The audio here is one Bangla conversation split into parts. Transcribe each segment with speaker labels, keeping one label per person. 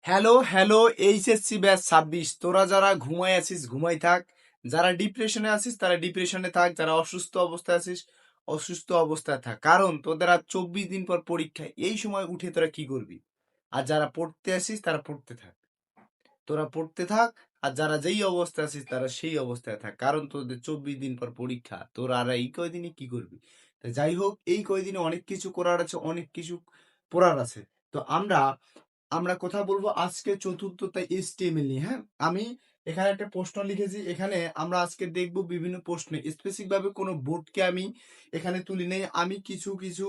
Speaker 1: Hello hello, HSC batch 26। তোরা যারা ঘুমায় আছিস ঘুমাই থাক, যারা ডিপ্রেশনে আছিস তারা ডিপ্রেশনে থাক, যারা অসুস্থ অবস্থায় আছিস অসুস্থ অবস্থায় থাক, কারণ তোদের আর 24 দিন পর পরীক্ষা। এই সময় উঠে তোরা কি করবি? আর যারা পড়তে আসিস তারা পড়তে থাক, তোরা পড়তে থাক। আর যারা যেই অবস্থায় আছিস তারা সেই অবস্থায় থাক, কারণ তোদের 24 দিন পর পরীক্ষা। তোরা আর এই কয়দিনে কি করবি? তা যাই হোক, এই কয়দিনে অনেক কিছু করার আছে, অনেক কিছু পড়ার আছে। তো আমরা আমরা কথা বলবো আজকে চতুর্থতা HTML নিয়ে। হ্যাঁ, আমি এখানে একটা প্রশ্ন লিখেছি। এখানে আমরা আজকে দেখব বিভিন্ন প্রশ্ন, স্পেসিফিক ভাবে কোনো বোর্ডকে আমি এখানে তুলি নেই। আমি কিছু কিছু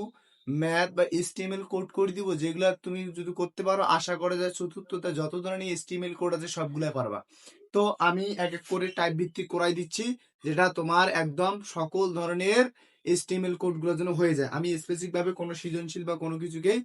Speaker 1: ম্যাথ বা HTML কোড করে দিব, যেগুলো তুমি যদি করতে পারো আশা করা যায় চতুর্থতা যত ধরনের HTML কোড আছে সবগুলাই পারবা। তো আমি এক এক করে টাইপ ভিত্তিক করাই দিচ্ছি, যেটা তোমার একদম সকল ধরনের HTML কোডগুলো যেন হয়ে যায়। আমি স্পেসিফিক ভাবে কোনো সৃজনশীল বা কোনো কিছুকেই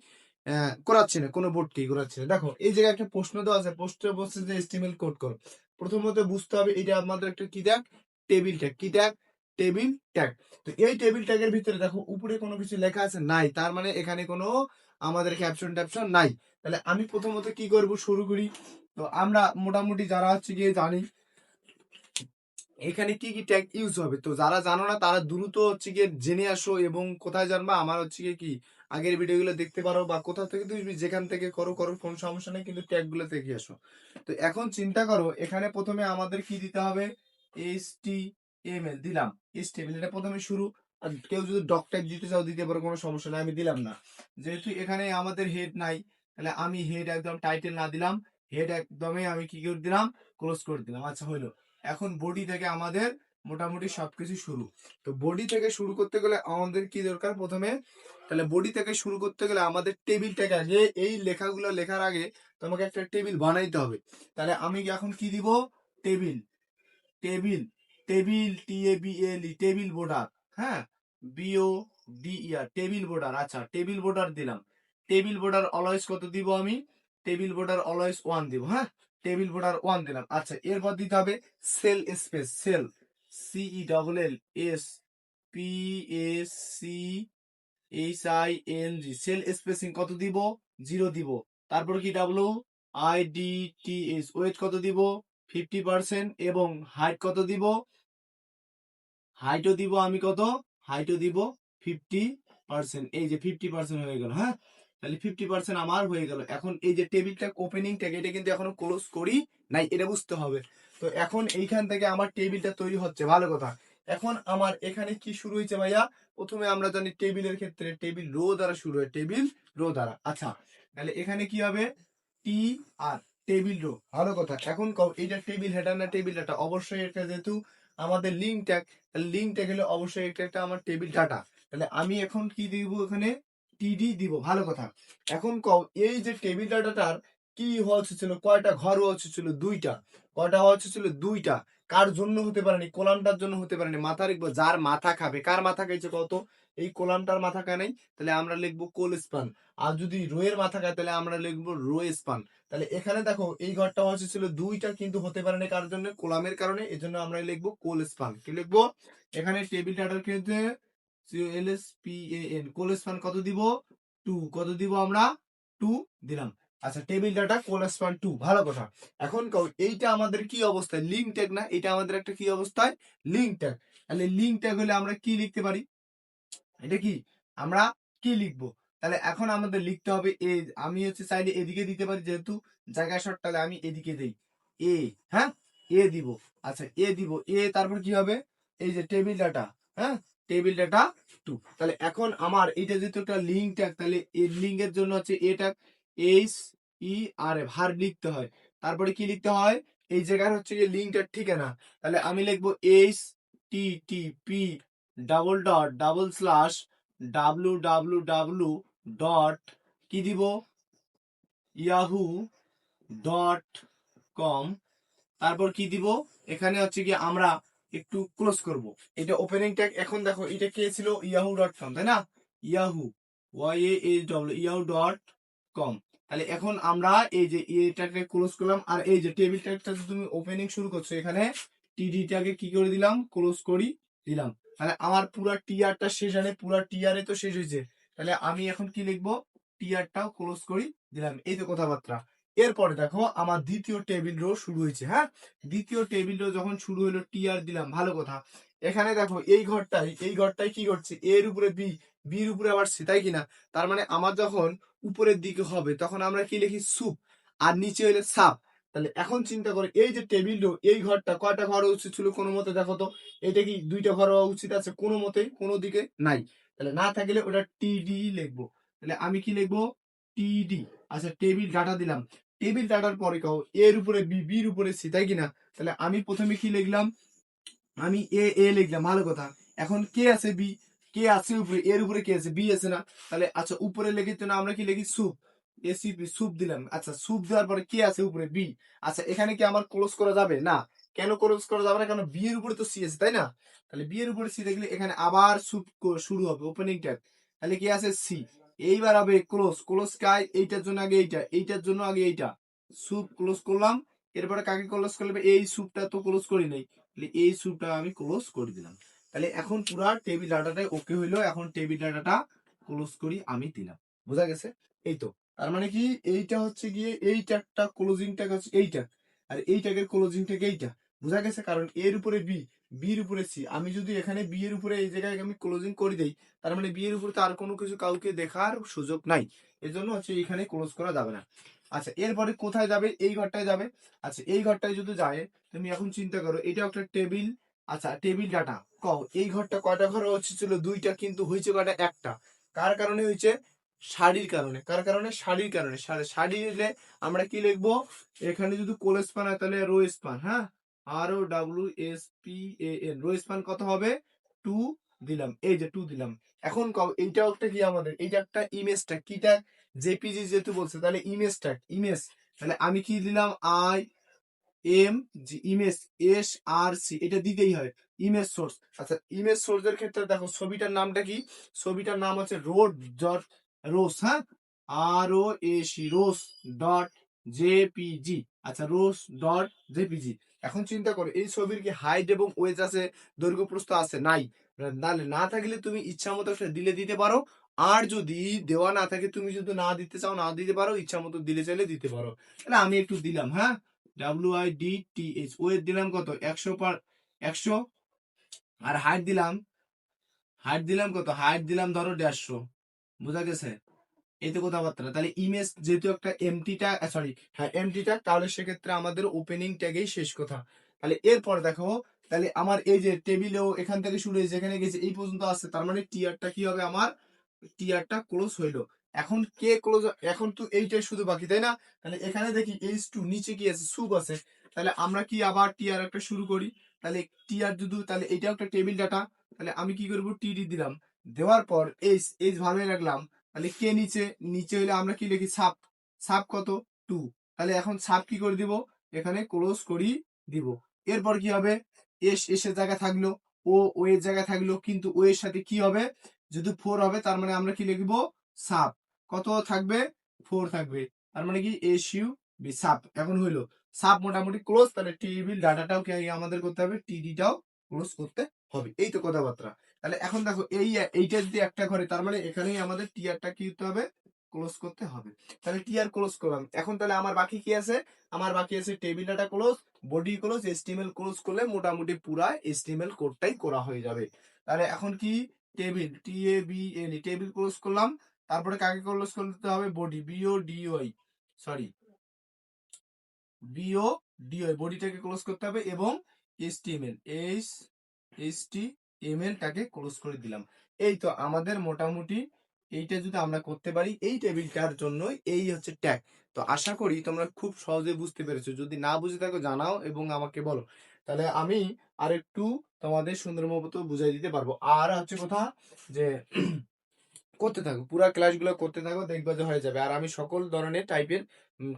Speaker 1: করাচ্ছি না, কোনো বোর্ডকেই করাচ্ছি না। দেখো এই জায়গায় একটা প্রশ্ন দেওয়া আছে, প্রশ্নে বলছে যে HTML কোড করো। প্রথমত বুঝতে হবে এটা আমাদের একটা কি ট্যাগ, টেবিল ট্যাগ। কি ট্যাগ? Table tag. তো এই টেবিল ট্যাগের ভিতরে দেখো উপরে কোনো কিছু লেখা আছে নাই, তার মানে এখানে কোনো আমাদের ক্যাপশন ট্যাপশন নাই। তাহলে আমি প্রথমত কি করব, শুরু করি। তো আমরা মোটামুটি যারা হচ্ছে গিয়ে জানি এখানে কি কি ট্যাগ ইউজ হবে, তো যারা জানো না তারা দ্রুত হচ্ছে গিয়ে জেনে আসো। এবং কোথায় জানবা, আমার হচ্ছে গিয়ে কি আগের ভিডিওগুলো দেখতে পারো, বা কোথা থেকে তুমি যেখান থেকে করো করো, কোনো সমস্যা নেই, কিন্তু ট্যাগ গুলো দেখে আসো। তো এখন চিন্তা করো, এখানে প্রথমে আমাদের কি দিতে হবে, HTML দিলাম। HTML এটা প্রথমে শুরু। আর কেউ যদি ডক ট্যাগ দিতে চাও দিতে পারো, কোনো সমস্যা নেই, আমি দিলাম না। যেহেতু এখানে আমাদের হেড নাই, তাহলে আমি হেড একদম টাইটেল না দিলাম, হেড একদমই আমি কি করে দিলাম, ক্লোজ করে দিলাম। আচ্ছা হইলো। এখন বডি থেকে আমাদের মোটামুটি সবকিছু শুরু। তো বডি থেকে শুরু করতে গেলে আমাদের কি দরকার প্রথমে, তাহলে বডি থেকে শুরু করতে গেলে আমাদের টেবিলটাকে আগে, এই লেখাগুলো লেখার আগে তোমাকে একটা টেবিল বানাইতে হবে। তাহলে আমি এখন কি দিব, table table table TABLE table border. হ্যাঁ, BODER টেবিল বোর্ডার। আচ্ছা টেবিল বোর্ডার দিলাম। টেবিল বোর্ডার অলওয়েজ কত দিব আমি, টেবিল বোর্ডার অলওয়েজ 1 দিব। হ্যাঁ, টেবিল বোর্ডার 1 দিলাম। আচ্ছা এরপর দিতে হবে cell space, cell CELLSPACING, cell spacing কত দিব, 0 দিব। তারপর কি WIDTH ওয়েট কত দিব, 50%। এবং হাইট কত দিব, হাইটও দিব আমি কত, হাইটও দিব 50%। এই যে 50% হয়ে গেল। হ্যাঁ, তাহলে 50% আমার হয়ে গেল। এখন এই যে টেবিলটা ওপেনিং ট্যাগ, এটা কিন্তু এখনো ক্লোজ করি নাই, এটা বুঝতে হবে। তো এখন এইখান থেকে আমার টেবিলটা তৈরি হচ্ছে, ভালো কথা। এখন আমার এখানে কি শুরু হয়েছে ভাইয়া, প্রথমে আমরা জানি টেবিলের ক্ষেত্রে টেবিল রো দ্বারা শুরু হয়, টেবিল রো দ্বারা। আচ্ছা তাহলে এখানে কি হবে, টি আর টেবিল রো, ভালো কথা। এখন এইটা টেবিল হেডার না টেবিল ডাটা, অবশ্যই এটা যেহেতু আমাদের লিঙ্ক ট্যাগ, লিঙ্ক ট্যাগ হলে অবশ্যই এটা একটা আমার টেবিল ডাটা। তাহলে আমি এখন কি দিব, এখানে TD দিব, ভালো কথা। এখন এই যে টেবিল ডাটাটার কি হওয়া উচিত ছিল, কয়টা ঘর হওয়া উচিত ছিল, দুইটা। কয়টা হওয়া উচিত ছিল, দুইটা। কার জন্য হতে পারেনি, কোলামটার জন্য হতে পারেনি। মাথা রাখবো, যার মাথা খাবে। কার মাথা খাইছে কত, এই কোলামটার মাথা খায় নাই, তাহলে আমরা লিখবো কোল স্পান। আর যদি রোয়ের মাথা খায় তাহলে আমরা লিখবো রো স্পান। তাহলে এখানে দেখো এই ঘরটা হচ্ছে ছিল দুইটা, কিন্তু হতে পারে না কার জন্য, কোলামের কারণে। এজন্য আমরা লিখবো কোল স্পান। কি লিখবো, এখানে টেবিল ডাটার ক্ষেত্রে CLSPAN কোল স্পান কত দিব, 2। কত দিব আমরা, 2 দিলাম। আচ্ছা টেবিল ডাটা কোল স্পান 2, ভালো কথা। এখন এইটা আমাদের কি অবস্থায়, লিঙ্ক ট্যাগ না, এটা আমাদের একটা কি অবস্থায়, লিঙ্ক ট্যাগ। তাহলে লিঙ্ক ট্যাগ হলে আমরা কি লিখতে পারি, এটা কি, আমরা কি লিখবো, তাহলে এখন আমাদের লিখতে হবে এ। আমি হচ্ছে চাইলে এদিকে দিতে পারি, যেহেতু জায়গা শর্ট, তাহলে আমি এদিকে দেই এ। হ্যাঁ, এ দিব। আচ্ছা এ দিব, তারপর কি হবে, এই যে টেবিল ডাটা। হ্যাঁ, টেবিল ডাটা 2। তাহলে এখন আমার এটা যেহেতু একটা লিঙ্ক ট্যাগ, তাহলে এই লিঙ্ক এর জন্য হচ্ছে এ ট্যাগ, HER ভার লিখতে হয়। তারপরে কি লিখতে হয়, এই জায়গার হচ্ছে কি লিঙ্ক ট্যাগ ঠিকানা। তাহলে আমি লিখবো HTTP double dot double slash www dot কি দিব, yahoo.com। তারপর কি দিব, এখানে হচ্ছে কি আমরা একটু ক্লোজ করব এটা ওপেনিং ট্যাগ। এখন দেখো এটা কে ছিল, yahoo.com, তাই না, ইয়াহু, yahoo.com। তাহলে এখন আমরা এই যে এটাকে ক্লোজ করলাম, আর এই যে টেবিল ট্যাগটা তুমি ওপেনিং শুরু করছো, এখানে TD-টাকে কি করে দিলাম, ক্লোজ করি দিলাম। তাহলে আমার পুরা টিআরটা শেষ, আনে পুরা টিআরে তো শেষ হয়েছে। তাহলে আমি এখন কি লিখবো, টিআরটাও ক্লোজ করি দিলাম। এই তো কথাবার্তা। এরপরে দেখো আমার দ্বিতীয় টেবিল রো শুরু হয়েছে। হ্যাঁ, দ্বিতীয় টেবিল রো যখন শুরু হলো টিআর দিলাম, ভালো কথা। এখানে দেখো এই ঘরটাই কি করছে, এর উপরে বি, বির উপরে আবার সি, তাই কিনা? তার মানে আমার যখন উপরের দিকে হবে তখন আমরা কি লিখি সুপ, আর নিচে হইলে সাপ। তাহলে এখন চিন্তা করে এই যে টেবিল রো, এই ঘরটা কয়টা ঘর হওয়া উচিত ছিল কোনো মতে, দেখো তো। এটা কি দুইটা ঘর হওয়া উচিত আছে? কোনো মতেই কোনো দিকে নাই। তাহলে না থাকলে ওটা টিডি লিখবো। তাহলে আমি কি লিখবো, টিডি। আচ্ছা, টেবিল ডাটা দিলাম। টেবিল ডাটার পরে কও এর উপরে বি, বির উপরে সি, তাই কিনা? তাহলে আমি প্রথমে কি লিখলাম, আমি এ লিখলাম, ভালো কথা। এখন কে আছে বি, কে আছে উপরে, এর উপরে কে আছে, বি আছে না? তাহলে আচ্ছা, উপরে লিখি তো না, আমরা কি লিখি সুপ, এসিপি সুপ দিলাম। আচ্ছা, সুপ দেওয়ার পরে কে আছে উপরে, বি। আচ্ছা, এখানে কি আমার ক্লোজ করা যাবে না? কেন ক্লোজ করা যাবে না? কারণ বি এর উপরে তো সি আছে, তাই না? তাহলে বি এর উপরে সি দেখলে এখানে আবার সুপ শুরু হবে, ওপেনিং ট্যাগ। তাহলে কি আছে, সি। এইবার হবে ক্লোজ, ক্লোজ কাই, এইটার জন্য আগে এইটা, এইটার জন্য আগে এইটা, সুপ ক্লোজ করলাম। এরপরে কাকে ক্লোজ করলে, এই সুপটা তো ক্লোজ করি নাই, এই সুপটা আমি ক্লোজ করে দিলাম। তাহলে এখন পুরা টেবিল ডাটাটাই ওকে হইলো। এখন টেবিল ডাটাটা ক্লোজ করি আমি দিলাম, বোঝা গেছে? এই তো, তার মানে কি, এইটা হচ্ছে গিয়ে এই ট্যাগটা, ক্লোজিং ট্যাগ হচ্ছে এইটা, আর এই ট্যাগের ক্লোজিং ট্যাগ এইটা। বোঝা গেছে? কারণ এর উপরে বি, বির উপরে সি। আমি যদি এখানে বি এর উপরে এই জায়গায় আমি ক্লোজিং করে দেই, তার মানে বি এর উপরে তো আর কোনো কিছু কাউকে দেখার সুযোগ নাই। এর জন্য হচ্ছে এখানে ক্লোজ করা যাবে না। আচ্ছা, এরপরে কোথায় যাবে, এই ঘরটায় যাবে। আচ্ছা, এই ঘরটায় যদি যায়, তুমি এখন চিন্তা করো, এটা একটা টেবিল। আচ্ছা, টেবিল ডাটা কও এই ঘরটা কয়টা ঘর হচ্ছে ছিল, দুইটা, কিন্তু হয়েছে কয়টা, একটা। কার কারণে হয়েছে, সারির কারণে। কার কারণে, সারির কারণে। সারি হলে আমরা কি লিখবো, এখানে যদি কোল স্পান হয় তাহলে রো স্পান। হ্যাঁ, R O W S P A N, row span কত হবে, টু দিলাম, এই যে টু দিলাম। এখন কও এইটাও একটা কি আমাদের, এইটা একটা ইমেজ ট্যাগ, কিটা, জেপিজি যেহেতু বলছে, তাহলে ইমেজ ট্যাগ, ইমেজ। তাহলে আমি কি দিলাম, I M G, image, S R C, এটা দিতেই হয়, ইমেজ সোর্স। আচ্ছা, ইমেজ সোর্সের ক্ষেত্রে দেখো ছবিটার নামটা কি, ছবিটার নাম হচ্ছে রোড ডট রোস। হ্যাঁ, R O A C, roach dot JPG. আচ্ছা, রোস ডট জেপিজি। এখন চিন্তা করো, এই ছবির কি হাইট এবং ওয়েজ আছে, দৈর্ঘ্য প্রস্থ আছে, নাই? নাহলে না থাকলে তুমি ইচ্ছা মতো একটা দিলে দিতে পারো, আর যদি দেওয়া না থাকে, তুমি যদি না দিতে চাও না দিতে পারো, ইচ্ছা মতো দিলে চাইলে দিতে পারো। তাহলে আমি একটু দিলাম। হ্যাঁ, WIDTH, ওয়েট দিলাম কত, 100 আর হাইট দিলাম কত, হাইট দিলাম ধরো 150। বোঝা গেছে? এই তো কথাবার্তা। তাহলে ইমেজ যেহেতু একটা এমটিটা, সরি, হ্যাঁ এমটিটা, তাহলে সেক্ষেত্রে আমাদের ওপেনিং ট্যাগেই শেষ কথা। তাহলে এরপর দেখো, তাহলে আমার এই যে টেবিলেও এখান থেকে শুরু হয়েছে, যেখানে গেছে এই পর্যন্ত আসছে, তার মানে টিয়ারটা কি হবে, আমার টিয়ারটা ক্লোজ হইলো। এখন কে ক্লোজ, এখন তো এইটাই শুধু বাকি, তাই না? তাহলে এখানে দেখি H2 নিচে কি আছে, সুপ আছে। তাহলে আমরা কি আবার টিয়ার একটা শুরু করি। তাহলে টিয়ার যদি, তাহলে এটাও একটা টেবিল ডাটা। তাহলে আমি কি করবো, টিডি দিলাম। দেওয়ার পর এইচ, এইচ ভালোই রাখলাম। তাহলে কে নিচে, নিচে হইলে আমরা কি লিখি, সাপ। সাপ কত, 2। তাহলে এখন সাপ কি করে দিব, এখানে ক্লোজ করি দিব। এরপর কি হবে, এস, এসের জায়গা থাকলো, ও এর জায়গা থাকলো, কিন্তু ও এর সাথে কি হবে, যদি 4 হবে, তার মানে আমরা কি লিখবো, সাপ। কত থাকবে, 4 থাকবে। তার মানে কি, এস ইউ বি, সাপ। এখন হইলো সাপ মোটামুটি ক্লোজ। তাহলে টেবিল ডাটাটাও কি আমাদের করতে হবে, টিডিটাও ক্লোজ করতে হবে। এই তো কথাবার্তা। তাহলে এখন দেখো, এইটা যদি একটা ঘরে, তার মানে এখানেই আমাদের টিয়ারটা কি করতে হবে, ক্লোজ করতে হবে। তাহলে টিয়ার ক্লোজ করলাম। এখন তাহলে আমার বাকি কি আছে, আমার বাকি আছে table data close, body close, HTML close করলে মোটামুটি পুরা এসটিএমএল কোডটাই করা হয়ে যাবে। তাহলে এখন কি, টেবিল, TABL, টেবিল ক্লোজ করলাম। তারপরে কাকে ক্লোজ করতে হবে, বডি, BODY, সরি, BODY, বডিটাকে ক্লোজ করতে হবে, এবং HTML, HTML টাকে ক্লোজ করে দিলাম। এই তো আমাদের মোটামুটি, এইটা যদি আমরা করতে পারি, এই টেবিলটার জন্য এই হচ্ছে ট্যাগ। তো আশা করি তোমরা খুব সহজে বুঝতে পেরেছো। যদি না বুঝে থাকো জানাও এবং আমাকে বলো, তাহলে আমি আরেকটু তোমাদের সুন্দর মতো বুঝাই দিতে পারবো। আর হচ্ছে কথা যে করতে থাকো, পুরো ক্লাসগুলো করতে থাকো, দেখবে যে হয়ে যাবে। আর আমি সকল ধরনের টাইপের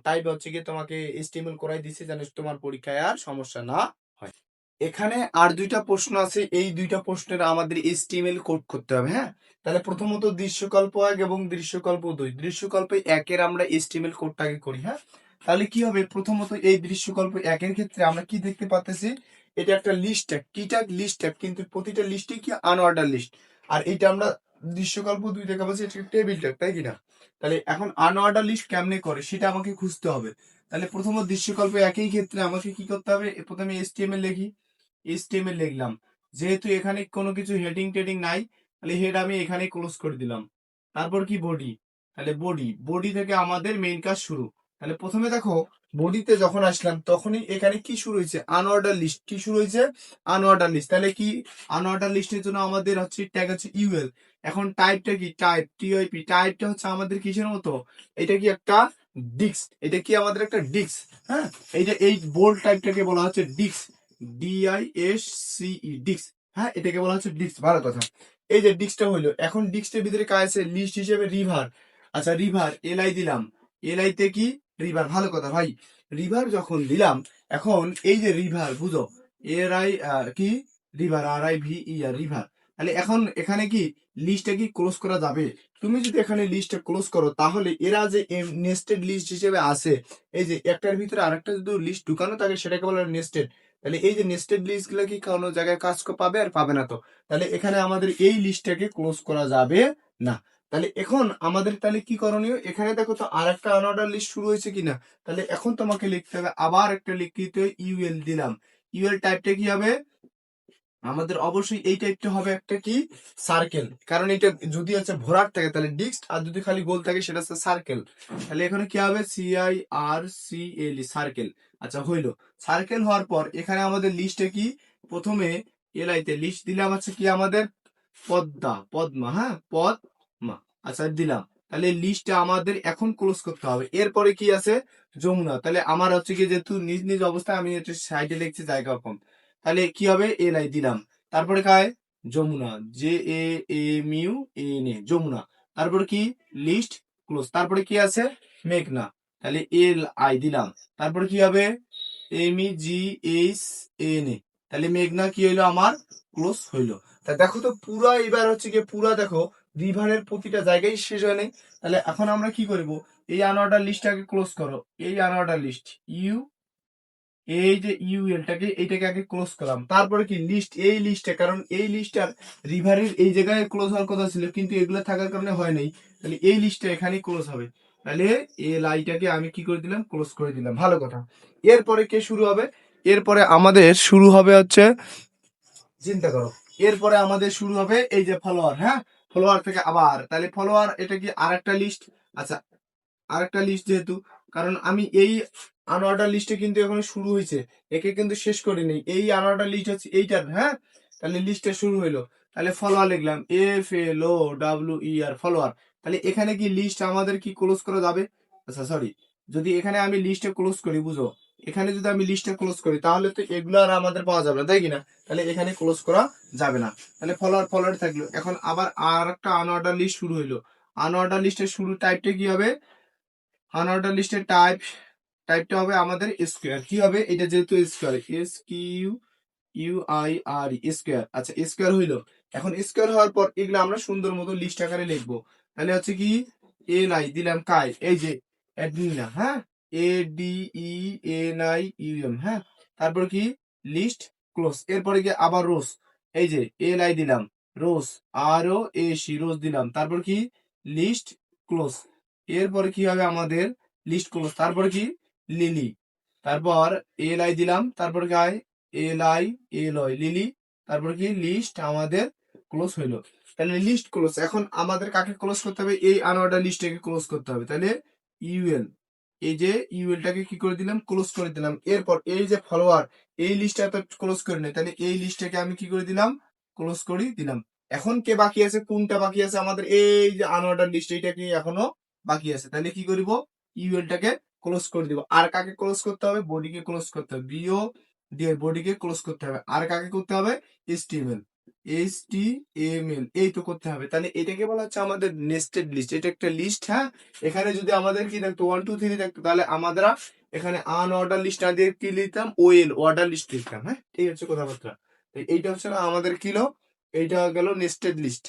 Speaker 1: টাইপ হচ্ছে গিয়ে তোমাকে এস্টিমেল করাই দিচ্ছি, যেন তোমার পরীক্ষায় আর সমস্যা না হয়। এখানে আর দুইটা প্রশ্ন আছে, এই দুইটা প্রশ্নের আমাদের HTML কোড করতে হবে। হ্যাঁ, তাহলে প্রথমত দৃশ্যকল্প 1 এবং দৃশ্যকল্প 2, দৃশ্যকল্প 1 এর আমরা HTML কোডটাকে করি। হ্যাঁ, তাহলে কি হবে, প্রথমত এই দৃশ্যকল্প 1 এর ক্ষেত্রে আমরা কি দেখতে পাচ্ছি, এটা একটা লিস্ট ট্যাগ, কি ট্যাগ, লিস্ট ট্যাগ, কিন্তু প্রতিটা লিস্টে কি আনঅর্ডার লিস্ট। আর এটা আমরা দৃশ্যকল্প 2 থেকে বলছে এটা টেবিল ট্যাগ, তাই কিনা? তাহলে এখন আনঅর্ডার লিস্ট কেমনে করে সেটা আমাকে খুঁজতে হবে। তাহলে প্রথমত দৃশ্যকল্প একই ক্ষেত্রে আমাকে কি করতে হবে, প্রথমে HTML লিখি, HTML লিখলাম। যেহেতু এখানে কোনো কিছু হেডিং টেডিং নাই, তাহলে হেড আমি এখানে ক্লোজ করে দিলাম। তারপর কি বডি, তাহলে বডি থেকে আমাদের মেইন কাজ শুরু। তাহলে প্রথমে দেখো, বডিতে যখন আসলাম তখনই এখানে কি শুরু হয়েছে, আনঅর্ডার লিস্ট। কি শুরু হয়েছে, আনঅর্ডার লিস্ট। তাহলে কি, আনঅর্ডার লিস্টের জন্য আমাদের হচ্ছে ট্যাগ হচ্ছে ইউএল। এখন টাইপটা কি, TYP। টাইপটা হচ্ছে আমাদের কিসের মতো, এটা কি একটা ডিস্ক, এটা কি আমাদের একটা ডিস্ক। হ্যাঁ, এই বোল্ড টাইপটাকে বলা হচ্ছে ডিস্ক, DISCE, হ্যাঁ, এটাকে বলা হচ্ছে ডিস্ক। ভালো কথা। এই যে ডিস্কটা হইলো, এখন ডিস্কের ভিতরে কাজ আছে লিস্ট হিসেবে রিভার। আচ্ছা, রিভার LI দিলাম, LI তে কি, রিভার। ভালো কথা ভাই, রিভার যখন দিলাম, এখন এই যে রিভার, বুঝো, এআই কি, রিভার, RIVER, রিভার। তাহলে এখন এখানে কি লিস্টটা কি ক্লোজ করা যাবে? তুমি যদি এখানে লিস্টটা ক্লোজ করো, তাহলে এরা যে নেস্টেড লিস্ট হিসেবে আছে, এই যে একটার ভিতরে আরেকটা যদি লিস্ট ঢুকানো থাকে সেটাকে বলে নেস্টেড। তাহলে এই যে নেস্টেড লিস্ট গুলো কি কোনো জায়গায় কাজ পাবে আর পাবে না তো। তাহলে এখানে আমাদের এই লিস্টটাকে ক্লোজ করা যাবে না। তাহলে এখন আমাদের তাহলে কি করণীয়, এখানে দেখো তো আরেকটা আনঅর্ডার লিস্ট শুরু হয়েছে কিনা। তাহলে এখন তোমাকে লিখতে হবে, আবার একটা লিখিত ইউএল দিলাম। ইউএল টাইপটা কি হবে, আমাদের অবশ্যই এই টাইপটা হবে একটা কি, সার্কেল। কারণ এটা যদি হচ্ছে ভরাট থাকে তাহলে ডিস্ক, আর যদি খালি গোল থাকে সেটা হচ্ছে সার্কেল। তাহলে এখানে কি হবে, CIRCLE, সার্কেল। আচ্ছা, হইলো। সার্কেল হওয়ার পর এখানে আমাদের লিস্টে কি, প্রথমে এলআইতে লিস্ট দিলাম হচ্ছে কি আমাদের পদ্মা, হ্যাঁ, পদ্মা। আচ্ছা, দিলাম। তাহলে লিস্টটা আমাদের এখন ক্লোজ করতে হবে। এরপরে কি আছে, যমুনা। তাহলে আমার হচ্ছে কি, যেহেতু নিজ নিজ অবস্থায় আমি একটু সাইডে লিখছি জায়গা কম, তাহলে কি হবে, LI দিলাম। তারপরে কায়, যমুনা, JAMUNA, যমুনা। তারপর কি, লিস্ট ক্লোজ। তারপরে কি আছে, মেঘনা। তাহলে LI দিলাম। তারপর কি হবে, MEGHNA। তাহলে মেঘনা কি হইলো আমার, ক্লোজ হইলো। তা দেখো তো পুরা, এবার হচ্ছে কি পুরা দেখো, রিভারের প্রতিটা জায়গায় শেষ হয় নাই। তাহলে এখন আমরা কি করব, এই আনঅর্ডার লিস্টটাকে ক্লোজ করো। এই আনঅর্ডার লিস্ট এই যে ইউএলটাকে, এইটাকে আগে ক্লোজ করলাম। তারপরে কি লিস্ট, এই লিস্টে, কারণ এই লিস্টটা রিভারের এই জায়গায় ক্লোজ হওয়ার কথা ছিল, কিন্তু এগুলো থাকার কারণে হয় নাই। তাহলে এই লিস্টটা এখানে ক্লোজ হবে। তাহলে LIটাকে আমি কি করে দিলাম, ক্লোজ করে দিলাম। ভালো কথা। এরপরে কে শুরু হবে, এরপরে আমাদের শুরু হবে হচ্ছে, চিন্তা করো, এরপরে আমাদের শুরু হবে এই যে ফলোয়ার। হ্যাঁ, ফলোয়ার থেকে আবার, তাহলে ফলোয়ার এটা কি আরেকটা লিস্ট। আচ্ছা, আরেকটা লিস্ট যেহেতু, কারণ আমি এই আনঅর্ডার লিস্টে কিন্তু এখন শুরু হয়েছে, একে কিন্তু শেষ করিনি। এই আনঅর্ডার লিস্ট হচ্ছে এইটার। হ্যাঁ, তাহলে লিস্টটা শুরু হইলো। তাহলে ফলোয়ার লিখলাম, FLOWER, ফলোয়ার। তাহলে এখানে কি লিস্ট আমাদের কি ক্লোজ করা যাবে? আচ্ছা, সরি, যদি এখানে আমি লিস্টে ক্লোজ করি, বুঝো, এখানে যদি আমি লিস্টে ক্লোজ করি তাহলে তো এগুলো আর আমাদের পাওয়া যাবে না, তাই কিনা? তাহলে এখানে ক্লোজ করা যাবে না। তাহলে ফলোয়ার থাকলো। এখন আবার আর একটা আনঅর্ডার লিস্ট শুরু হইলো। আনঅর্ডার লিস্টের শুরু টাইপটা কি হবে, আনঅর্ডার লিস্টের টাইপটা হবে আমাদের স্কোয়ার। কি হবে এটা, যেহেতু স্কোয়ার, SQUIR, স্কোয়ার। আচ্ছা, স্কোয়ার হইলো। এখন স্কোয়ার হওয়ার পর এগুলো আমরা সুন্দর মতো লিস্ট আকারে লিখবো। তাহলে হচ্ছে কি, LI দিলাম কাই, এই যে অ্যাডমিনা, হ্যাঁ, ADENIUM, হ্যাঁ। তারপর কি, লিস্ট ক্লোজ। এরপরে কি আবার রোজ, এই যে LI দিলাম, রোজ, ROAC, রোজ দিলাম। তারপর কি, লিস্ট ক্লোজ। এরপরে কি হবে আমাদের, লিস্ট ক্লোজ। তারপর কি, লিলি। তারপর LI দিলাম, তারপর গায়ে LI লিলি। তারপর কি, লিস্ট আমাদের ক্লোজ হইলো। তাহলে লিস্ট ক্লোজ। এখন আমাদের কাকে ক্লোজ করতে হবে, এই আনঅর্ডার লিস্টটাকে ক্লোজ করতে হবে। তাহলে ইউএল, এই যে ইউএলটাকে কি করে দিলাম, ক্লোজ করে দিলাম। এরপর এই যে ফলোয়ার, এই লিস্টটা তো ক্লোজ করে নেই, তাহলে এই লিস্টটাকে আমি কি করে দিলাম, ক্লোজ করে দিলাম। এখন কে বাকি আছে, কোনটা বাকি আছে আমাদের, এই যে আনঅর্ডার লিস্ট, এইটা কি এখনো বাকি আছে। তাহলে কি করব, ইউএলটাকে ক্লোজ করে দিব। আর কাকে ক্লোজ করতে হবে, বডিকে ক্লোজ করতে হবে, বিও দিয়ে বডিকে ক্লোজ করতে হবে। আর কাকে করতে হবে, এইচটিএমএল, এই তো করতে হবে। তাহলে এটাকে বলা হচ্ছে আমাদের নেস্টেড লিস্ট। এটা একটা লিস্ট। হ্যাঁ, এখানে যদি আমাদের কি থাকতো, 1 2 3 থাকতো, তাহলে আমরা এখানে আনঅর্ডার লিস্ট না দিয়ে কি লিখতাম, অর্ডার লিস্ট লিখতাম। হ্যাঁ, এই হচ্ছে কথাবার্তা। তো এইটা হচ্ছে না আমাদের কিলো, এইটা গেল নেস্টেড লিস্ট,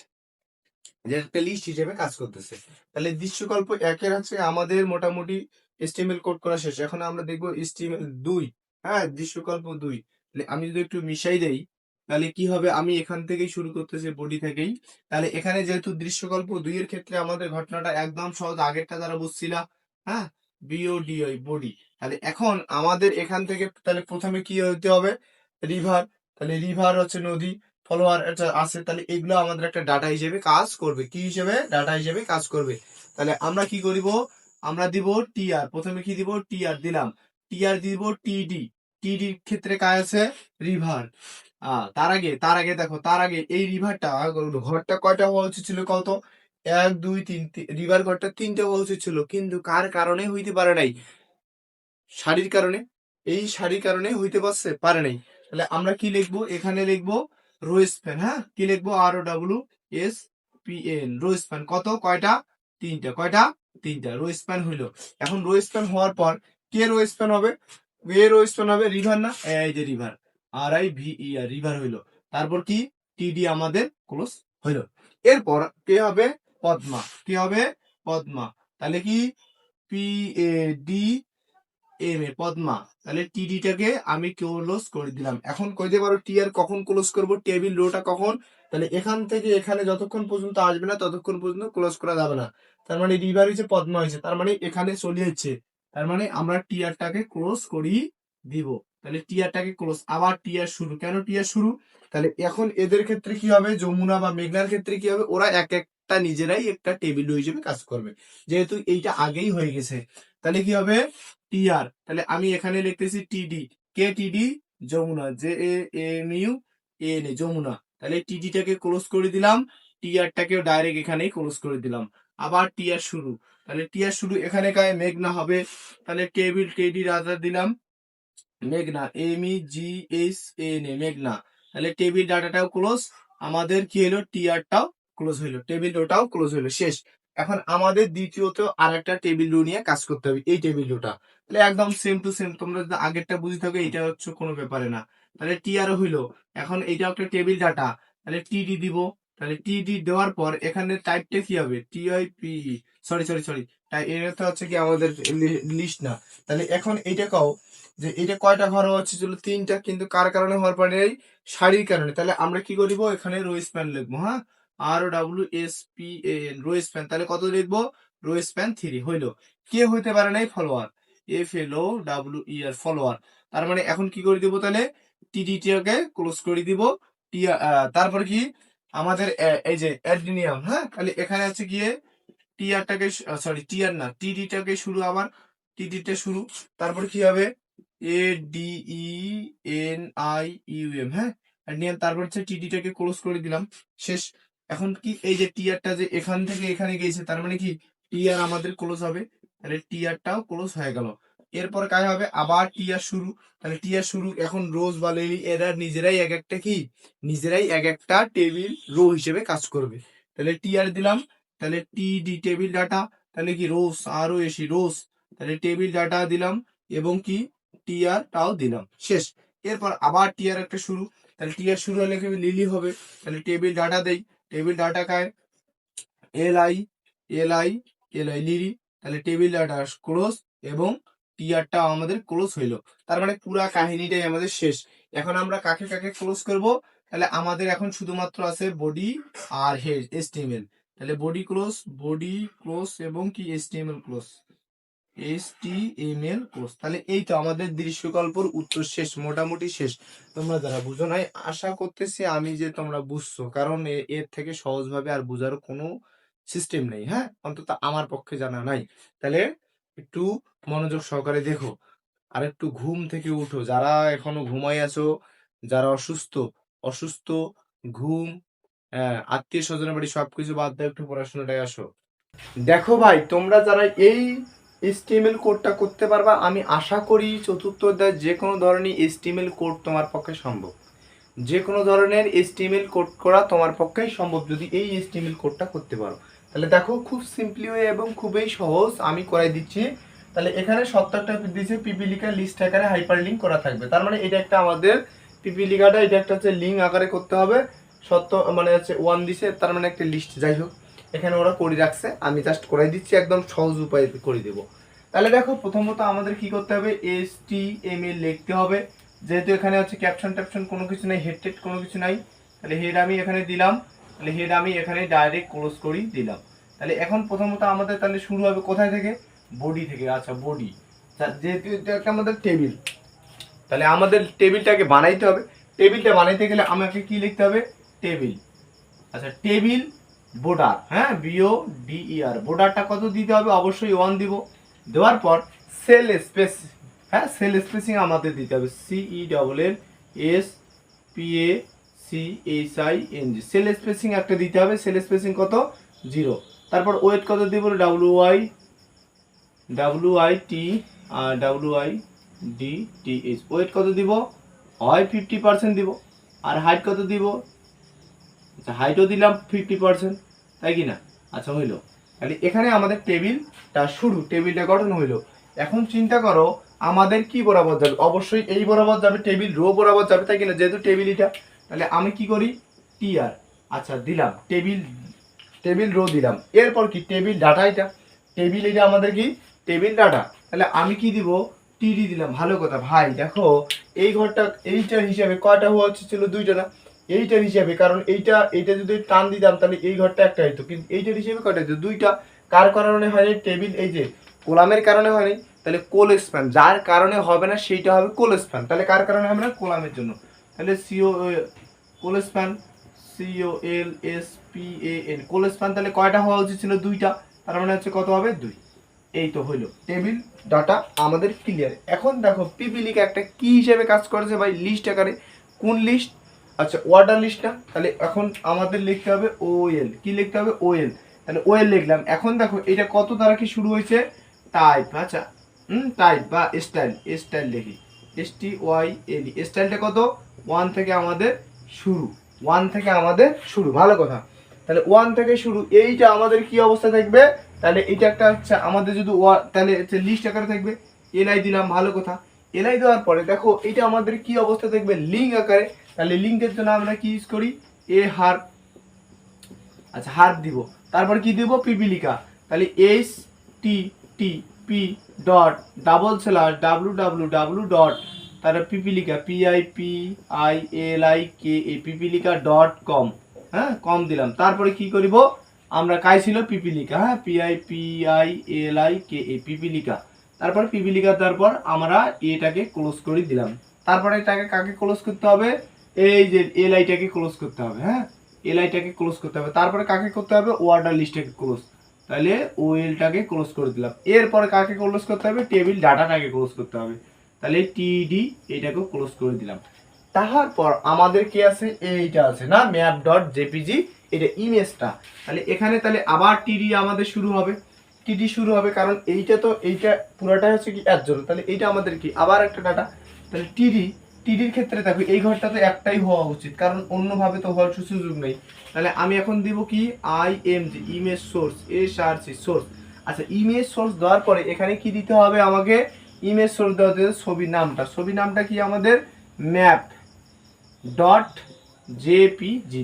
Speaker 1: যে একটা লিস্ট হিসেবে কাজ করতেছে। তাহলে দৃশ্যকল্প একের হচ্ছে আমাদের মোটামুটি HTML কোড করা শেষ। এখন আমরা দেখবো HTML 2। হ্যাঁ, দৃশ্যকল্প 2। তাহলে আমি যদি একটু মিশাই দেই, তাহলে কি হবে, আমি এখান থেকেই শুরু করতেছি, বডি থেকেই। তাহলে এখানে যেহেতু দৃশ্যকল্প 2 এর ক্ষেত্রে আমাদের ঘটনাটা একদম সহজ, আগেরটা যারা বুঝছিলা, হ্যাঁ, বিওডিআই বডি। তাহলে এখন আমাদের এখান থেকে তাহলে প্রথমে কি হতে হবে, রিভার। তাহলে রিভার হচ্ছে নদী, ফলোয়ার এটা আছে, তাহলে এগুলো আমাদের একটা ডাটা হিসেবে কাজ করবে, কি হিসেবে, ডাটা হিসেবে কাজ করবে। তাহলে আমরা কি করিব, আমরা দিব টিআর, প্রথমে কি দিব, টিআর দিলাম, টিআর দিব টিডি, টিডির ক্ষেত্রে কাজ আছে রিভার। তার আগে দেখো, তার আগে এই রিভারটা ঘরটা কয়টা হওয়া উচিত ছিল কত, 1 2 3, রিভার ঘরটা 3টা হওয়া উচিত ছিল, কিন্তু কার কারণে হইতে পারে নাই, সারির কারণে, এই সারির কারণে হইতে পারে নাই। তাহলে আমরা কি লিখবো, এখানে লিখবো রো স্প্যান, হ্যাঁ, কি লিখবো, ROWSPAN, রো স্প্যান কত, কয়টা, 3টা, কয়টা, 3টা রো স্প্যান হইলো। এখন রো স্প্যান হওয়ার পর কে রো স্প্যান হবে, এ রো স্প্যান হবে, রিভার না, এই যে রিভার, RIVER, রিভার হইলো। তারপর কি, টিডি আমাদের ক্লোজ হইলো। এরপর কে হবে, পদ্মা, কি হবে, পদ্মা। তাহলে কি, PADMA, পদ্মা। তাহলে টিডিটাকে আমি ক্লোজ করে দিলাম। এখন কইতে পারো টিআর কখন ক্লোজ করব, টেবিল রোটা কখন, তাহলে এখান থেকে এখানে যতক্ষণ পর্যন্ত আসবে না ততক্ষণ পর্যন্ত ক্লোজ করা যাবে না। তার মানে রিভার হয়েছে, পদ্মা হয়েছে, তার মানে এখানে চলে যাচ্ছে, তার মানে আমরা টিআরটাকে ক্লোজ করি দিব। তাহলে টিআরটাকে ক্লোজ, আবার টিআর শুরু, কেন টিআর শুরু, তাহলে এখন এদের ক্ষেত্রে কি হবে, যমুনা বা মেঘনার ক্ষেত্রে কি হবে, ওরা এক একটা নিজেরাই একটা টেবিল হিসেবে কাজ করবে, যেহেতু এইটা আগেই হয়ে গেছে। তাহলে কি হবে, টিআর, তাহলে আমি এখানে লিখতেছি টিডি, কে টিডি, যমুনা, JAMUNA, যমুনা। তাহলে টিডিটাকে ক্লোজ করে দিলাম, টিআরটাকেও ডাইরেক্ট এখানেই ক্লোজ করে দিলাম। আবার টিআর শুরু, তাহলে টিআর শুরু এখানে কায় মেঘনা হবে, তাহলে টেবিল টেডি রাজা দিলাম, মেঘনা, MEGHNA, মেঘনা। তাহলে টেবিল ডাটাটাও ক্লোজ, আমাদের কি হলো, টিআরটাও ক্লোজ হইলো, টেবিল ওটাও ক্লোজ হইলো, শেষ। এখন আমাদের দ্বিতীয়ত আর একটা টেবিল রো নিয়ে কাজ করতে হবে, এই টেবিল রোটা। তাহলে একদম সেম টু সেম, তোমরা যদি আগেরটা বুঝে থাকো এটা হচ্ছে কোনো ব্যাপারে না। তাহলে টিআর হইলো, এখন এইটা একটা টেবিল ডাটা, তাহলে টিডি দিব। তাহলে টিডি দেওয়ার পর এখানে টাইপটা কি হবে, TIPE, সরি সরি সরি, তাই এটা হচ্ছে কি আমাদের লিস্ট না। তাহলে এখন এইটা কও যে এটা কয়টা ঘর হচ্ছে ছিল, 3টা, কিন্তু কার কারণে হওয়ার পরে এই সারির কারণে। তাহলে আমরা কি করিব, এখানে রো স্প্যান লিখবো, হ্যাঁ, ROWSPAN, রো স্প্যান। তাহলে কত লিখবো, রো স্প্যান 3 হইলো। কে হইতে পারে নাই, ফলোয়ার, FLOWER, ফলোয়ার। তার মানে এখন কি করে দিব, তাহলে টিডিটিকে ক্লোজ করে দিব, তারপর কি আমাদের এই যে অ্যাডেনিয়াম, হ্যাঁ, তাহলে এখানে আছে গিয়ে টিআরটাকে, সরি টিআর না, টিডিটাকে শুরু, আবার টিডিটা শুরু। তারপর কি হবে, ADENIUM, হ্যাঁ, অ্যাডেনিয়াম। তারপর হচ্ছে টিডিটাকে ক্লোজ করে দিলাম, শেষ। এখন কি, এই যে টিআরটা যে এখান থেকে এখানে গেছে, তার মানে কি টিআর আমাদের ক্লোজ হবে, তাহলে টিআরটাও ক্লোজ হয়ে গেল। এরপর কাজ হবে আবার টিআর শুরু, তাহলে টিআর শুরু, এখন রোজ বা লিলি এরা নিজেরাই এক একটা কি, নিজেরাই এক একটা টেবিল রো হিসেবে কাজ করবে। তাহলে টিআর দিলাম, তাহলে টিডি টেবিল ডাটা, তাহলে কি রোজ, ROSE, রোজ। তাহলে টেবিল ডাটা দিলাম এবং কি টিআর টাও দিলাম, শেষ। এরপর আবার টিআর একটা শুরু, তাহলে টিআর শুরু হলে কি লিলি হবে, তাহলে টেবিল ডাটা দেই, টেবিল ডাটা কায় LI লিলি। তাহলে টেবিল ডাটা ক্লোজ এবং টিআরটা আমাদের ক্লোজ হইলো। তার মানে পুরা কাহিনীটাই আমাদের শেষ। এখন আমরা কাকে কাকে ক্লোজ করব, তাহলে আমাদের এখন শুধুমাত্র আছে বডি আর হেড, HTML। তাহলে বডি ক্লোজ এবং কি HTML ক্লোজ। তাহলে এই তো আমাদের দৃশ্যকল্পর উত্তর শেষ, মোটামুটি শেষ। তোমরা যারা বুঝো নাই, আশা করতেছি আমি যে তোমরা বুঝছো, কারণ এর থেকে সহজভাবে আর বুঝার কোনো সিস্টেম নেই, হ্যাঁ, অন্তত আমার পক্ষে জানা নাই। তাহলে একটু মনোযোগ সহকারে দেখো, আর একটু ঘুম থেকে উঠো, যারা এখনো ঘুমাই আছো, যারা অসুস্থ, অসুস্থ, ঘুম, হ্যাঁ, আত্মীয় স্বজনের বাড়ি সবকিছু বাদ দিয়ে একটু পড়াশোনাটায় আসো। দেখো ভাই, তোমরা যারা এই HTML কোডটা করতে পারবা, আমি আশা করি চতুর্থ অধ্যায় যে কোনো ধরনের HTML কোড তোমার পক্ষে সম্ভব, যে কোনো ধরনের HTML কোড করা তোমার পক্ষেই সম্ভব যদি এই HTML কোডটা করতে পারো। তাহলে দেখো, খুব সিম্পলি ওয়ে এবং খুবই সহজ, আমি করাই দিচ্ছি। তাহলে এখানে 70টা দিয়েছে, পিপিলিকা লিস্ট আকারে হাইপার লিঙ্ক করা থাকবে, তার মানে এটা একটা আমাদের পিপিলিকাটা, এটা একটা হচ্ছে লিঙ্ক আকারে করতে হবে। মানে হচ্ছে 1 দিছে, তার মানে একটা লিস্ট, যাই হোক এখানে ওরা করে রাখছে, আমি জাস্ট করাই দিচ্ছি, একদম সহজ উপায়ে করে দেবো। তাহলে দেখো, প্রথমত আমাদের কি করতে হবে, HTML লিখতে হবে, যেহেতু এখানে হচ্ছে ক্যাপশন ট্যাপশন কোনো কিছু নাই, হেড টেড কোনো কিছু নাই, তাহলে হেড আমি এখানে দিলাম, তাহলে হেড আমি এখানে ডাইরেক্ট ক্লোজ করি দিলাম। তাহলে এখন প্রথমত আমাদের তাহলে শুরু হবে কোথায় থেকে, বডি থেকে। আচ্ছা বডি, যেহেতু এটা একটা আমাদের টেবিল, তাহলে আমাদের টেবিলটাকে বানাইতে হবে। টেবিলটা বানাইতে গেলে আমাকে কি লিখতে হবে, টেবিল। আচ্ছা টেবিল বর্ডার, হ্যাঁ বিও ডিইআর, বর্ডারটা কত দিতে হবে, অবশ্যই 1 দিব। দেওয়ার পর সেল স্পেস, হ্যাঁ সেল স্পেসিং আমাদের দিতে হবে, CELLSPACHING, সেল স্পেসিং একটা দিতে হবে। সেল স্পেসিং কত, 0। তারপর ওয়েট কত দিব, WIDTH, ওয়েট কত দিব, হয় 50% দিব। আর হাইট কত দিব, আচ্ছা হাইটও দিলাম 50%, তাই কি না। আচ্ছা হইলো, তাহলে এখানে আমাদের টেবিলটা শুরু, টেবিলটা গঠন হইলো। এখন চিন্তা করো আমাদের কি বরাবর যাবে, অবশ্যই এই বরাবর যাবে, টেবিল রো বরাবর যাবে, তাই কিনা, যেহেতু টেবিল এটা। তাহলে আমি কি করি, টিআর, আচ্ছা দিলাম টেবিল, টেবিল রো দিলাম। এরপর কি, টেবিল ডাটা, এটা টেবিল, এটা আমাদের কি টেবিল ডাটা। তাহলে আমি কি দিব, টিডি দিলাম। ভালো কথা ভাই, দেখো এই ঘরটা এইটার হিসাবে কয়টা হওয়া উচিত ছিল, 2টা না, এইটার হিসাবে, কারণ এইটা যদি টান দিতাম তাহলে এই ঘরটা একটা হইতো, কিন্তু এইটার হিসাবে কয়টা হইতো, 2টা। কার কারণে হয়নি, টেবিল এই যে কোলামের কারণে হয়নি, তাহলে কোল স্প্যান, যার কারণে হবে না সেইটা হবে কোল স্প্যান। তাহলে কার কারণে হবে না, কোলামের জন্য। তাহলে কোল স্প্যান, COLSPAN, কোল স্প্যান। তাহলে কয়টা হওয়া উচিত ছিল, 2টা, তার মানে হচ্ছে কত হবে, 2। এই তো হইলো টেবিল ডাটা আমাদের ক্লিয়ার। এখন দেখো পিপিলিকা একটা কি হিসেবে কাজ করেছে ভাই, লিস্ট আকারে। কোন লিস্ট, আচ্ছা অর্ডার লিস্ট না। তাহলে এখন আমাদের লিখতে হবে ওএল, কি লিখতে হবে, ওএল। তাহলে ওএল লিখলাম। এখন দেখো এটা কত দ্বারা কি শুরু হয়েছে, টাইপ, আচ্ছা টাইপ বা স্টাইল, স্টাইল লিখি, STYLE, স্টাইলটা কত, 1 থেকে আমাদের শুরু, 1 থেকে আমাদের শুরু। ভালো কথা, তাহলে 1 থেকে শুরু, এইটা আমাদের কি অবস্থা থাকবে, তাহলে এটা একটা হচ্ছে আমাদের যদি তাহলে লিস্ট আকারে থাকবে, এলআই দিলাম। ভালো কথা, এলআই দেওয়ার পরে দেখো এটা আমাদের কি অবস্থা থাকবে, লিঙ্ক আকারে। তাহলে লিঙ্কের জন্য আমরা কি ইউজ করি, হার্প, আচ্ছা হার্প দিব। তারপর কি দিব, পিপিলিকা, তাহলে http://www. তারপর পিপিলিকা, PIPILIKA, পিপিলিকা.com, হ্যাঁ কম দিলাম। তারপরে কি করিব, আমরা কাই ছিল পিপিলিকা, হ্যাঁ PIPILIKA, পিপিলিকা। তারপর পিপিলিকা, তারপর আমরা এটাকে ক্লোজ করে দিলাম। তারপরে এটাকে কাকে ক্লোজ করতে হবে, এই যে এলআইটাকে ক্লোজ করতে হবে, হ্যাঁ এলআইটাকে ক্লোজ করতে হবে। তারপরে কাকে করতে হবে, ওয়ার্ডার লিস্টটাকে ক্লোজ, তাহলে ওএলটাকে ক্লোজ করে দিলাম। এরপরে কাকে ক্লোজ করতে হবে, টেবিল ডাটাটাকে ক্লোজ করতে হবে, তাহলে টিডি এটাকেও ক্লোজ করে দিলাম। তারপর আমাদের কি আছে, এইটা আছে না, map.jpg, এটা ইমেজটা। তাহলে এখানে তাহলে আবার টিডি আমাদের শুরু হবে, টিডি শুরু হবে, কারণ এইটা তো এইটা পুরোটা হচ্ছে কি এর জন্য, তাহলে এইটা আমাদের কি আবার একটা ডাটা। তাহলে টিডির ক্ষেত্রে দেখো এই ঘরটা তো একটাই হওয়া উচিত, কারণ অন্যভাবে তো হওয়ার সুযোগ নেই। তাহলে আমি এখন দিব কি, IMG, image source, SRC source. আচ্ছা ইমেজ সোর্স দেওয়ার পরে এখানে কি দিতে হবে আমাকে, ইমেজ সোর্স দেওয়া হচ্ছে ছবির নামটা, ছবির নামটা কি আমাদের map.jpg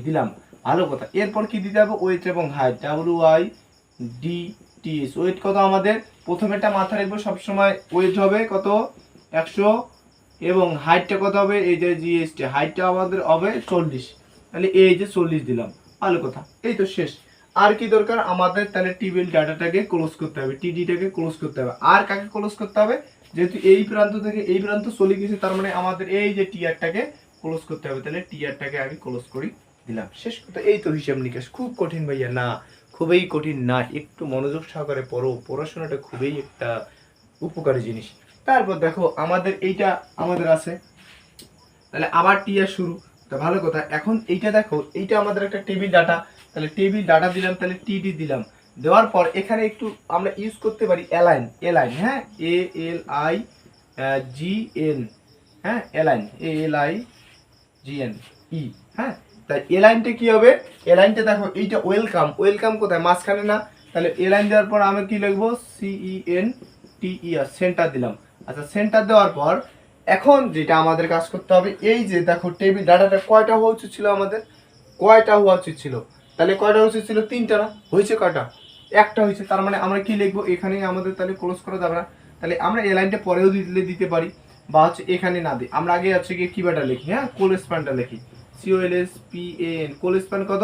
Speaker 1: দিলাম। ভালো কথা, এরপর কি দিতে হবে, ওয়েট এবং হাইট, WIDTH, ওয়েট কত আমাদের, প্রথমেটা মাথায় রাখবো সবসময়, ওয়েট হবে কত, 100, এবং হাইটটা কত হবে, এই যে জিএসটি হাইটটা আমাদের হবে 40, তাহলে এই যে 40 দিলাম। ভালো কথা, এই তো শেষ। আর কি দরকার আমাদের, তাহলে টেবিল ডাটাটাকে ক্লোজ করতে হবে, টিডিটাকে ক্লোজ করতে হবে। আর কাকে ক্লোজ করতে হবে, যেহেতু এই প্রান্ত থেকে এই প্রান্ত চলে গেছে, তার মানে আমাদের এই যে টিআরটাকে ক্লোজ করতে হবে। তাহলে টিআরটাকে আমি ক্লোজ করি দিলাম। শেষ কথা, এই তো হিসাব নিকাশ। খুব কঠিন ভাইয়া না, খুবই কঠিন না, একটু মনোযোগ সহকারে পড়ো, পড়াশোনাটা খুবই একটা উপকারী জিনিস। তারপর দেখো আমাদের এইটা আমাদের আছে, তাহলে আবার টিআর শুরু। তো ভালো কথা, এখন এইটা দেখো, এইটা আমাদের একটা টেবিল ডাটা, তাহলে টেবিল ডাটা দিলাম, তাহলে টিডি দিলাম। দেওয়ার পর এখানে একটু আমরা ইউজ করতে পারি অ্যালাইন, এলাইন, হ্যাঁ ALIGN, হ্যাঁ অ্যালাইন, ALIGNE, হ্যাঁ। তাই এলাইনটা কি হবে, এলাইনটা দেখো এইটা ওয়েলকাম, ওয়েলকাম কোথায়, মাঝখানে না। তাহলে এলাইন দেওয়ার পর আমি কি লিখবো, CENTER, সেন্টার দিলাম। আচ্ছা সেন্টার দেওয়ার পর এখন যেটা আমাদের কাজ করতে হবে, এই যে দেখো টেবিল ডাটাটা কয়টা হওয়া উচিত ছিল আমাদের, কয়টা হওয়া উচিত ছিল, তাহলে কয়টা হওয়া উচিত ছিল, 3টা না, হয়েছে কয়টা, একটা হয়েছে। তার মানে আমরা কি লিখবো, এখানে আমাদের তাহলে ক্লোজ করা যাবে না, তাহলে আমরা এই লাইনটা পরেও দিতে পারি। বা হচ্ছে এখানে না দিই, আমরা আগে হচ্ছে কি কিবাটা লিখি, হ্যাঁ কোল স্প্যানটা লিখি, COLSPAN, কোল স্প্যান কত,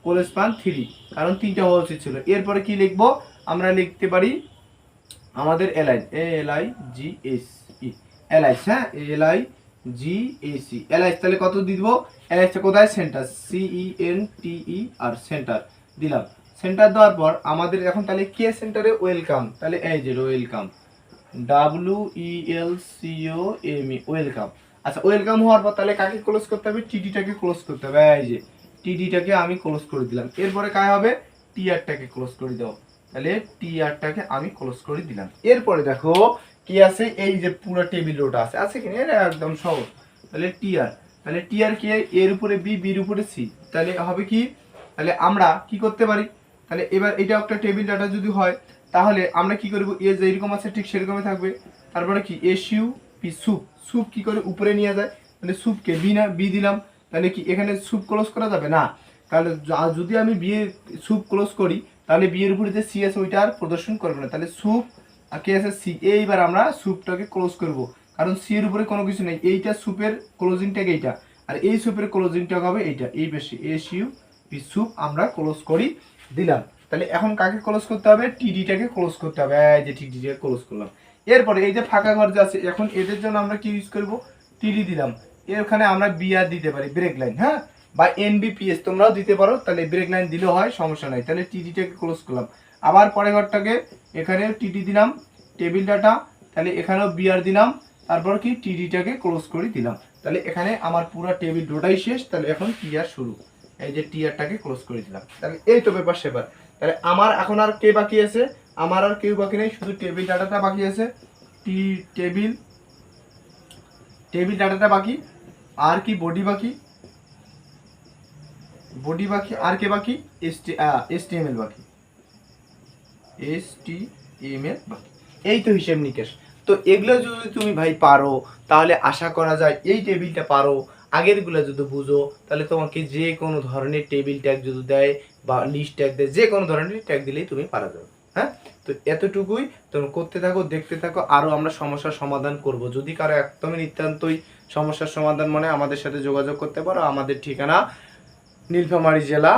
Speaker 1: কোল স্প্যান 3, কারণ 3টা হওয়া উচিত ছিল। এরপরে কি লিখবো, আমরা লিখতে পারি আমাদের এলাইন, ALIGSE, এলাইস, হ্যাঁ ALIGSE, এলাইস। তাহলে কত দিব, এলাইসটা কোথায়, সেন্টার, CENTER, সেন্টার দিলাম। সেন্টার দেওয়ার পর আমাদের এখন তাহলে কে সেন্টারে, ওয়েলকাম, তাহলে এই যে ওয়েলকাম, WELCOME, ওয়েলকাম। আচ্ছা ওয়েলকাম হওয়ার পর তাহলে কাকে ক্লোজ করতে হবে, টিডিটাকে ক্লোজ করতে হবে, এই যে টিডিটাকে আমি ক্লোজ করে দিলাম। এরপরে কায় হবে, টিআরটাকে ক্লোজ করে দাও, তাহলে টিআরটাকে আমি ক্লোজ করে দিলাম। এরপরে দেখো কি আছে, এই যে পুরো টেবিল রোটা আছে, আছে কি না, এটা একদম সহজ। তাহলে টিআর, তাহলে টিআর কি, এর উপরে বি, বির উপরে সি, তাহলে হবে কি, তাহলে আমরা কি করতে পারি, তাহলে এবার এটা একটা টেবিল ডাটা যদি হয়, তাহলে আমরা কি করব, এ যেরকম আছে ঠিক সেরকমই থাকবে। তারপরে কি SUP, সুপ, সুপ কি করে উপরে নিয়ে যায়, তাহলে সুপকে বি না, বি দিলাম, তাহলে কি এখানে সুপ ক্লোজ করা যাবে না, তাহলে যদি আমি বি এর সুপ ক্লোজ করি, তাহলে বি এর উপরে যে সি আছে ওইটা আর প্রদর্শন করবে না, তাহলে সুপ আর কে আছে সি, এইবার আমরা সুপটাকে ক্লোজ করব, কারণ সি এর উপরে কোনো কিছু নেই, এইটা সুপের ক্লোজিং ট্যাগ এইটা, আর এই সুপের ক্লোজিং ট্যাগ হবে এইটা, এই বেশি SUP, সুপ আমরা ক্লোজ করি দিলাম। তাহলে এখন কাকে ক্লোজ করতে হবে, টিডিটাকে ক্লোজ করতে হবে, এই যে টিডিটাকে ক্লোজ করলাম। এরপরে এই যে ফাঁকা ঘর যে আছে, এখন এদের জন্য আমরা কি ইউজ করব, টিডি দিলাম, এখানে আমরা বিআর দিতে পারি, ব্রেক লাইন, হ্যাঁ, বা NBPS তোমরাও দিতে পারো, তাহলে ব্রেক লাইন দিলেও হয়, সমস্যা নাই। তাহলে টিডিটাকে ক্লোজ করলাম, আবার পরের ঘরটাকে এখানে টিডি দিলাম, টেবিল ডাটা, তাহলে এখানেও বিআর দিলাম, তারপর কি টিডিটাকে ক্লোজ করে দিলাম। তাহলে এখানে আমার পুরো টেবিল ডোটাই শেষ, তাহলে এখন টিআর শুরু, এই যে টিআরটাকে ক্লোজ করে দিলাম। তাহলে এই তো ব্যাপার সেবার। তাহলে আমার এখন আর কে বাকি আছে, আমার আর কেউ বাকি নেই, শুধু টেবিল ডাটাটা বাকি আছে, টেবিল টেবিল ডাটাটা বাকি, আর কি বডি বাকি, বডি বাকি, আর কে বাকি, HTML বাকি, HTML বাকি। এই তো হিসেব নিকেশ। তো এগুলো যদি তুমি ভাই পারো, তাহলে আশা করা যায় এই টেবিলটা পারো, আগেরগুলো যদি বুঝো, তাহলে তোমাকে যে কোনো ধরনের টেবিল ট্যাগ যদি দেয় বা লিস্ট ট্যাগ দেয়, যে কোনো ধরনের ট্যাগ দিলেই তুমি পারা যাবে। হ্যাঁ, তো এতটুকুই, তুমি করতে থাকো, দেখতে থাকো, আরও আমরা সমস্যার সমাধান করব। যদি কারো একদমই নিতান্তই সমস্যার সমাধান মানে আমাদের সাথে যোগাযোগ করতে পারো। আমাদের ঠিকানা নীলফামারী জেলা,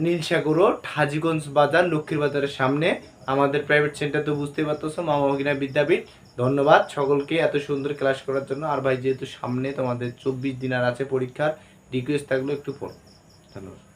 Speaker 1: নীলসাগর রোড, হাজীগঞ্জ বাজার, লক্ষ্মীর বাজারের সামনে আমাদের প্রাইভেট সেন্টার। তো বুঝতেই পারতেছো, মা মহিনা বিদ্যাপীঠ। ধন্যবাদ সকলকে এত সুন্দর ক্লাস করার জন্য। আর ভাই যেহেতু সামনে তোমাদের 24 দিন আর আছে পরীক্ষার, রিকোয়েস্ট থাকলো একটু পড়ো। ধন্যবাদ।